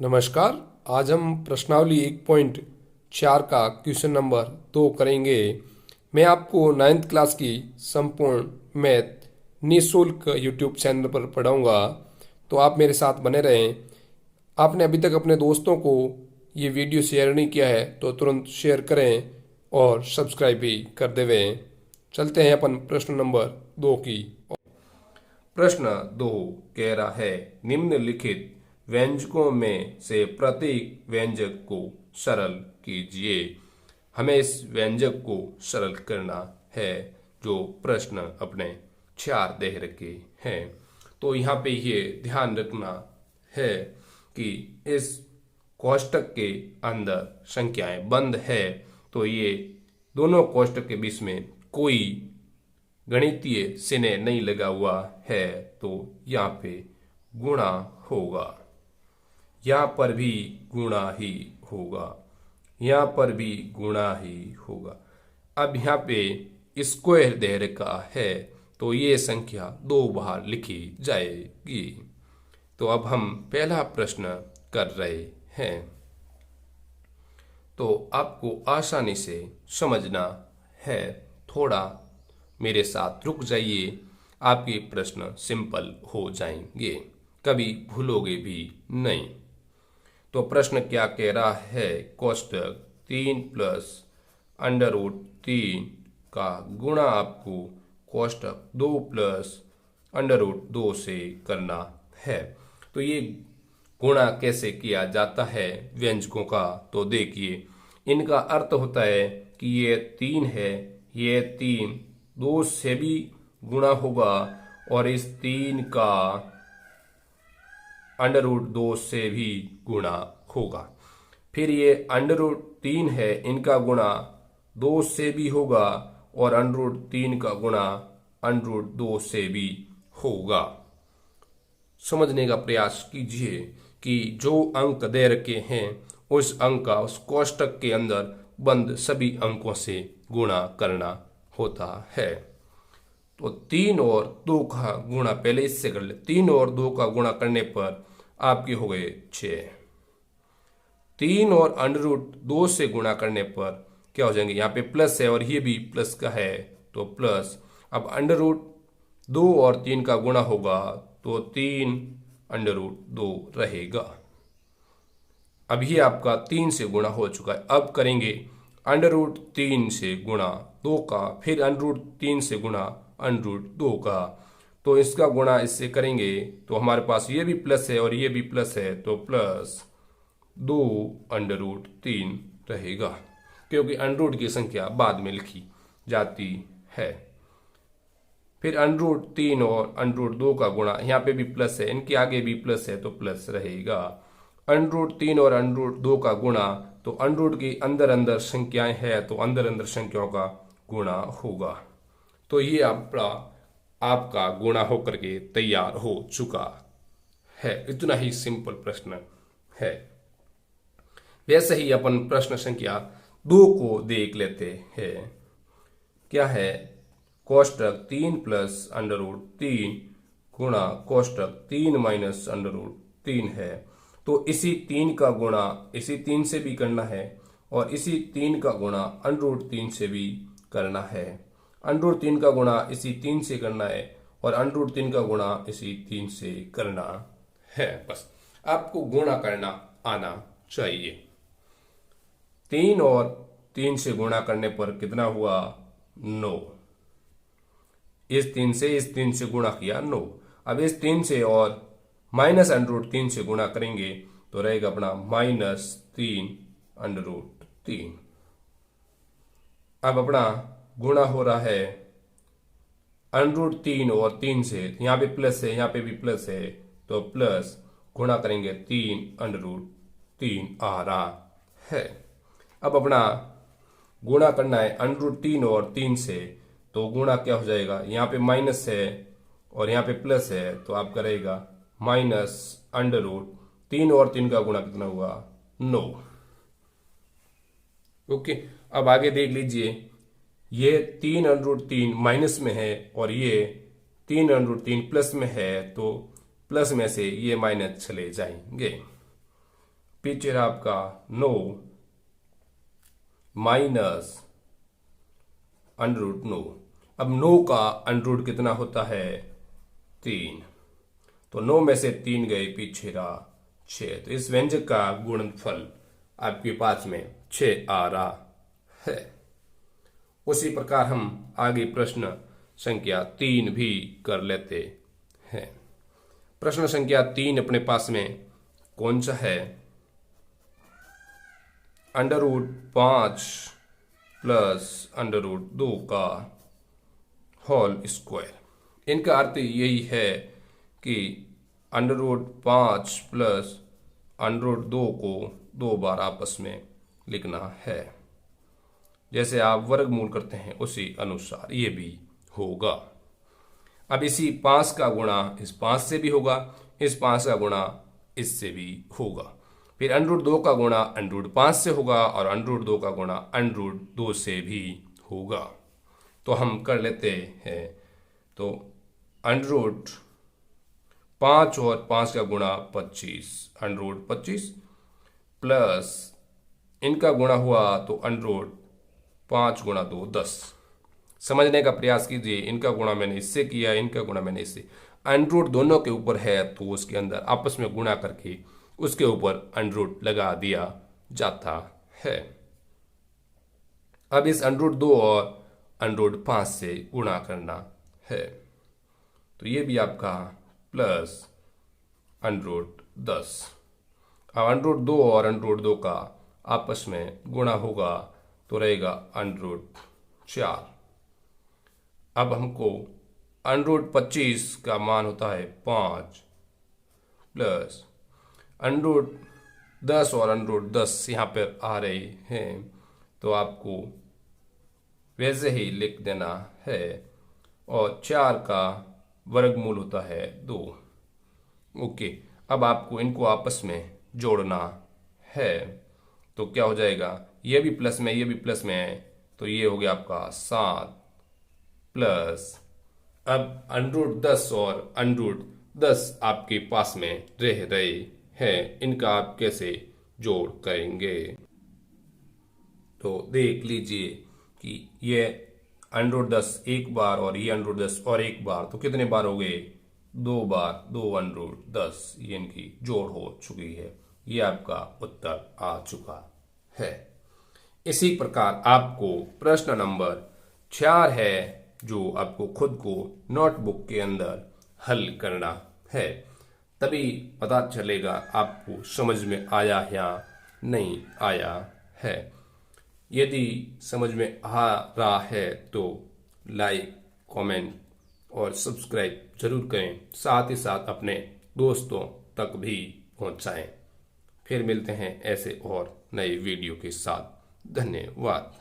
नमस्कार। आज हम प्रश्नावली 1.4 का क्वेश्चन नंबर 2 करेंगे। मैं आपको 9th क्लास की संपूर्ण मैथ निःशुल्क यूट्यूब चैनल पर पढ़ाऊंगा, तो आप मेरे साथ बने रहें। आपने अभी तक अपने दोस्तों को ये वीडियो शेयर नहीं किया है तो तुरंत शेयर करें और सब्सक्राइब भी कर देवें। चलते हैं अपन प्रश्न नंबर 2 की। प्रश्न 2 कह रहा है, निम्नलिखित व्यंजकों में से प्रत्येक व्यंजक को सरल कीजिए। हमें इस व्यंजक को सरल करना है जो प्रश्न अपने 4 दे रखे हैं। तो यहाँ पे ये ध्यान रखना है कि इस कोष्टक के अंदर संख्याएं बंद है, तो ये दोनों कोष्टक के बीच में कोई गणितीय चिन्ह नहीं लगा हुआ है, तो यहाँ पे गुणा होगा। यहाँ पर भी गुणा ही होगा, यहाँ पर भी गुणा ही होगा। अब यहाँ पे स्क्वायर दे रखा है, तो ये संख्या 2 बार लिखी जाएगी। तो अब हम पहला प्रश्न कर रहे हैं, तो आपको आसानी से समझना है। थोड़ा मेरे साथ रुक जाइए, आपके प्रश्न सिंपल हो जाएंगे, कभी भूलोगे भी नहीं। तो प्रश्न क्या कह रहा है, कोष्टक 3 प्लस अंडर रूट 3 का गुणा आपको कोष्टक 2 प्लस अंडर रूट 2 से करना है। तो ये गुणा कैसे किया जाता है व्यंजकों का, तो देखिए इनका अर्थ होता है कि ये 3 है, ये 3 2 से भी गुणा होगा और इस 3 का अंडर रूट 2 से भी गुणा होगा। फिर ये अंडर रूट 3 है, इनका गुणा 2 से भी होगा और अंडर रूट 3 का गुणा अंडर रूट 2 से भी होगा। समझने का प्रयास कीजिए कि जो अंक दे रखे हैं उस अंक का उस कोष्टक के अंदर बंद सभी अंकों से गुणा करना होता है। तो 3 और 2 का गुणा पहले इससे कर ले। 3 और 2 का गुणा करने पर आपके हो गए 6। 3 और अंडर रूट 2 से गुणा करने पर क्या हो जाएंगे, यहाँ पे प्लस है और ये भी प्लस का है, तो प्लस। अब अंडर रूट 2 और 3 का गुणा होगा तो 3 अंडर रूट 2 रहेगा। अब ये आपका 3 से गुणा हो चुका है। अब करेंगे अंडर रूट 3 से गुणा 2 का, फिर अंडर रूट 3 से गुणा अंडर रूट 2 का, तो इसका गुणा इससे करेंगे तो हमारे पास ये भी प्लस है और ये भी प्लस है, तो प्लस 2 अंडर रूट 3 रहेगा, क्योंकि अंडर रूट की संख्या बाद में लिखी जाती है। फिर अंडर रूट 3 और अंडर रूट 2 का गुणा, यहाँ पे भी प्लस है, इनके आगे भी प्लस है, तो प्लस रहेगा। अंडर रूट 3 और अंडर रूट 2 का गुणा, तो अंडर रूट की अंदर अंदर संख्याएं है, तो अंदर अंदर संख्याओं का गुणा होगा। तो ये आपका गुणा होकर के तैयार हो चुका है। इतना ही सिंपल प्रश्न है। वैसे ही अपन प्रश्न संख्या 2 को देख लेते हैं। क्या है, कोष्टक 3 प्लस अंडर रूट 3 गुणा कोष्टक 3 माइनस अंडर रूट 3 है। तो इसी 3 का गुणा इसी 3 से भी करना है और इसी 3 का गुणा अंडर रूट 3 से भी करना है। अंडर रूट 3 का गुणा इसी 3 से करना है और अंडर रूट 3 का गुणा इसी 3 से करना है। बस आपको गुणा करना आना चाहिए। 3 और 3 से गुणा करने पर कितना हुआ, 9। इस 3 से गुणा किया 9। अब इस 3 से और माइनस अंडर रूट 3 से गुणा करेंगे तो रहेगा अपना -3 अंडर रूट 3। अब अपना गुणा हो रहा है अंडर रूट 3 और 3 से, यहाँ पे प्लस है, यहाँ पे भी प्लस है, तो प्लस गुणा करेंगे 3 अंडर रूट 3 आ रहा है। अब अपना गुणा करना है अंडर रूट 3 और 3 से, तो गुणा क्या हो जाएगा, यहाँ पे माइनस है और यहाँ पे प्लस है, तो आपका रहेगा माइनस अंडर रूट 3 और 3 का गुणा कितना हुआ, 9। ओके, अब आगे देख लीजिए, ये 3 अंडर रूट 3 माइनस में है और ये 3 अंडर रूट 3 प्लस में है, तो प्लस में से ये माइनस चले जाएंगे। पीछे रहा आपका 9 माइनस √9। अब 9 का अंडर कितना होता है? 3। तो 9 में से 3 गए, पीछे रहा 6। तो इस व्यंजक का गुणनफल आपके पास में 6 आ रहा है। उसी प्रकार हम आगे प्रश्न संख्या 3 भी कर लेते हैं। प्रश्न संख्या 3 अपने पास में कौन सा है? √5 प्लस √2 का होल स्क्वायर। इनका अर्थ यही है कि √5 प्लस √2 को 2 बार आपस में लिखना है। जैसे आप वर्गमूल करते हैं उसी अनुसार ये भी होगा। अब इसी 5 का गुणा इस 5 से भी होगा, इस 5 का गुणा इससे भी होगा, फिर √2 का गुणा √5 से होगा और √2 का गुणा √2 से भी होगा। तो हम कर लेते हैं। तो √5 और 5 का गुणा 25, √25 प्लस इनका गुणा हुआ तो √5 गुणा 2 10। समझने का प्रयास कीजिए। इनका गुणा मैंने इससे किया, इनका गुणा मैंने इससे। √ दोनों के ऊपर है तो उसके अंदर आपस में गुणा करके उसके ऊपर √ लगा दिया जाता है। अब इस √2 और √5 से गुणा करना है। तो ये भी आपका प्लस √10। अब √2 और √2 का आपस में गुणा होगा तो रहेगा √4। अब हमको √25 का मान होता है 5 प्लस √10 और √10 यहाँ पर आ रहे हैं तो आपको वैसे ही लिख देना है। और 4 का वर्गमूल होता है 2। ओके, अब आपको इनको आपस में जोड़ना है। तो क्या हो जाएगा? ये भी प्लस में, ये भी प्लस में है, तो ये हो गया आपका 7 प्लस। अब √10 और √10 आपके पास में रह रहे हैं, इनका आप कैसे जोड़ करेंगे? तो देख लीजिए कि ये √10 एक बार और ये √10 और एक बार, तो कितने बार हो गए? 2 बार, 2 √10, ये इनकी जोड़ हो चुकी है। ये आपका उत्तर आ चुका है। इसी प्रकार आपको प्रश्न नंबर 4 है जो आपको खुद को नोटबुक के अंदर हल करना है, तभी पता चलेगा आपको समझ में आया या नहीं आया है। यदि समझ में आ रहा है तो लाइक, कमेंट और सब्सक्राइब जरूर करें, साथ ही साथ अपने दोस्तों तक भी पहुंचाएं। फिर मिलते हैं ऐसे और नए वीडियो के साथ। धन्यवाद।